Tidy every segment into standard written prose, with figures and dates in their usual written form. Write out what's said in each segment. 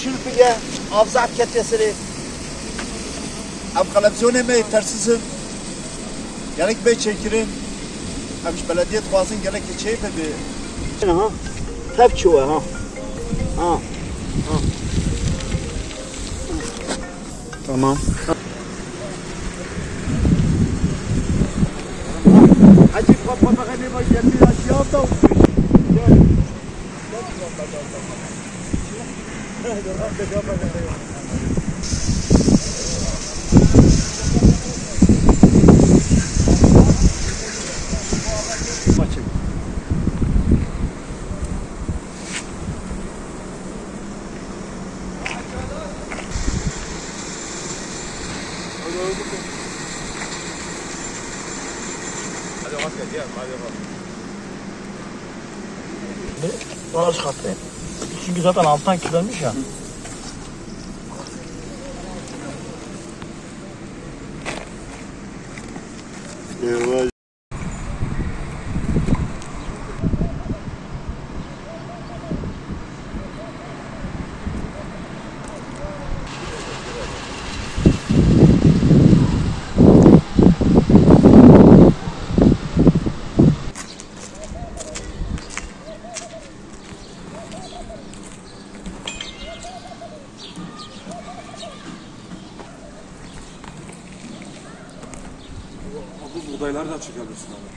şülpüge avzat ketesiri. Am televizyonu me tersizim. Gerek be çekirin. Amış belediye bazın gerek şey be. Ha. Tepçu ha. Ha. Tamam. Hadi papa bakayım bak geldi aşağı da. Bana çıkarttı. Çünkü zaten alttan kilitlenmiş ya. Evet. Bu buğdayları da çekebilirsin abi.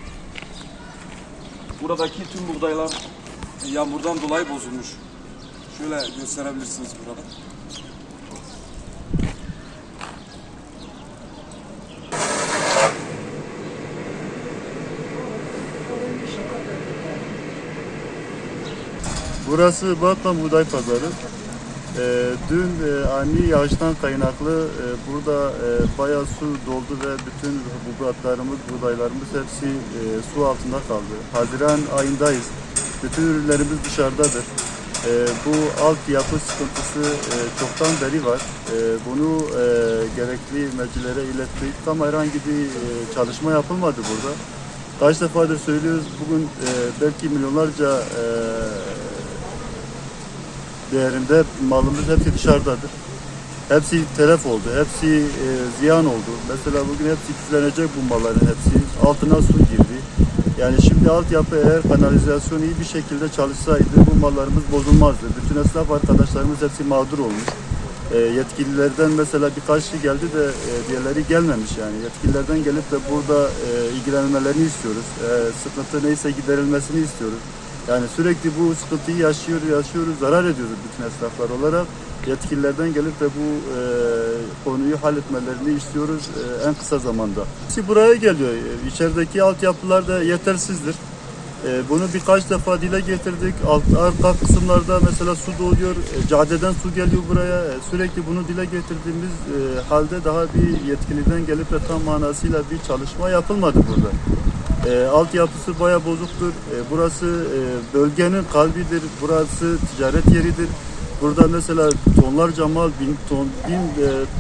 Buradaki tüm buğdaylar yağmurdan dolayı bozulmuş. Şöyle gösterebilirsiniz burada. Burası Batman Buğday Pazarı. Dün ani yağıştan kaynaklı burada bayağı su doldu ve bütün hububatlarımız, buğdaylarımız hepsi su altında kaldı. Haziran ayındayız. Bütün ürünlerimiz dışarıdadır. Bu altyapı sıkıntısı çoktan beri var. Bunu gerekli mercilere ilettik ama herhangi bir çalışma yapılmadı burada. Kaç defadır söylüyoruz, bugün belki milyonlarca değerinde malımız hepsi dışarıdadır. Hepsi telef oldu, hepsi ziyan oldu. Mesela bugün hepsi küflenecek bu malların hepsi. Altına su girdi. Yani şimdi altyapı eğer kanalizasyon iyi bir şekilde çalışsaydı bu mallarımız bozulmazdı. Bütün esnaf arkadaşlarımız hepsi mağdur olmuş. Yetkililerden mesela birkaç kişi geldi de diğerleri gelmemiş yani. Yetkililerden gelip de burada ilgilenmelerini istiyoruz. Sıkıntı neyse giderilmesini istiyoruz. Yani sürekli bu sıkıntıyı yaşıyoruz, zarar ediyoruz bütün esnaflar olarak. Yetkililerden gelip de bu konuyu halletmelerini istiyoruz en kısa zamanda. Hepsi buraya geliyor. İçerideki altyapılar da yetersizdir. Bunu birkaç defa dile getirdik. Arka kısımlarda mesela su doluyor, caddeden su geliyor buraya. Sürekli bunu dile getirdiğimiz halde daha bir yetkiliden gelip de tam manasıyla bir çalışma yapılmadı burada. Altyapısı bayağı bozuktur. Burası bölgenin kalbidir. Burası ticaret yeridir. Burada mesela tonlarca mal,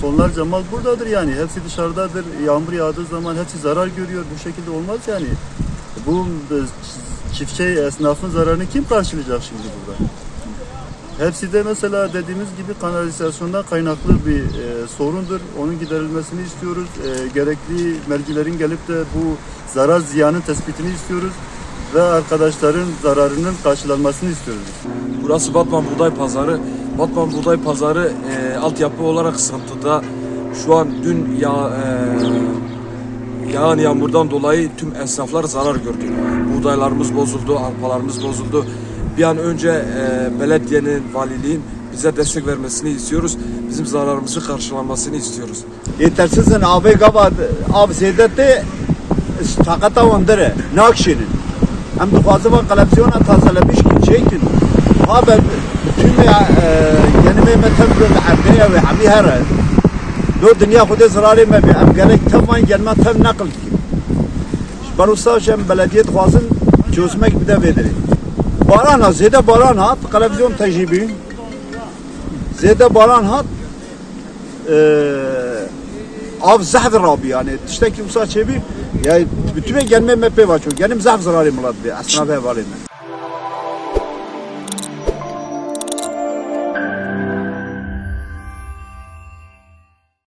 tonlarca mal buradadır yani. Hepsi dışarıdadır. Yağmur yağdığı zaman hepsi zarar görüyor. Bu şekilde olmaz yani. Bu çiftçi esnafın zararını kim karşılayacak şimdi burada? Hepsi de mesela dediğimiz gibi kanalizasyondan kaynaklı bir sorundur. Onun giderilmesini istiyoruz. Gerekli mercilerin gelip de bu zarar ziyanın tespitini istiyoruz. Ve arkadaşların zararının karşılanmasını istiyoruz. Burası Batman Buğday Pazarı. Batman Buğday Pazarı altyapı olarak sıkıntıda. Şu an dün yağan yağmurdan dolayı tüm esnaflar zarar gördü. Buğdaylarımız bozuldu, arpalarımız bozuldu. Bir an önce belediyenin, valiliğin bize destek vermesini istiyoruz. Bizim zararımızı karşılanmasını istiyoruz. Yetersizin abi gabad abi sedette takata vandere nakşinin. Hem de fazla var koleksiyona tasarlamış ki çekin. Haber tüm yani metemrün abdeye ve hami hara. Lo dünya kude zararı mı bir am gerek tamam gelme tam nakıl ki. Barusavşem belediye fazın çözmek bir de verir. Baran ha zede baran hat koleksiyon tecrübi. Zede baran hat av zahv rabi yani tişteki usa çebi ya bütün gelme mepe var çok. Gelim zahv zararı mı ladı asnafe var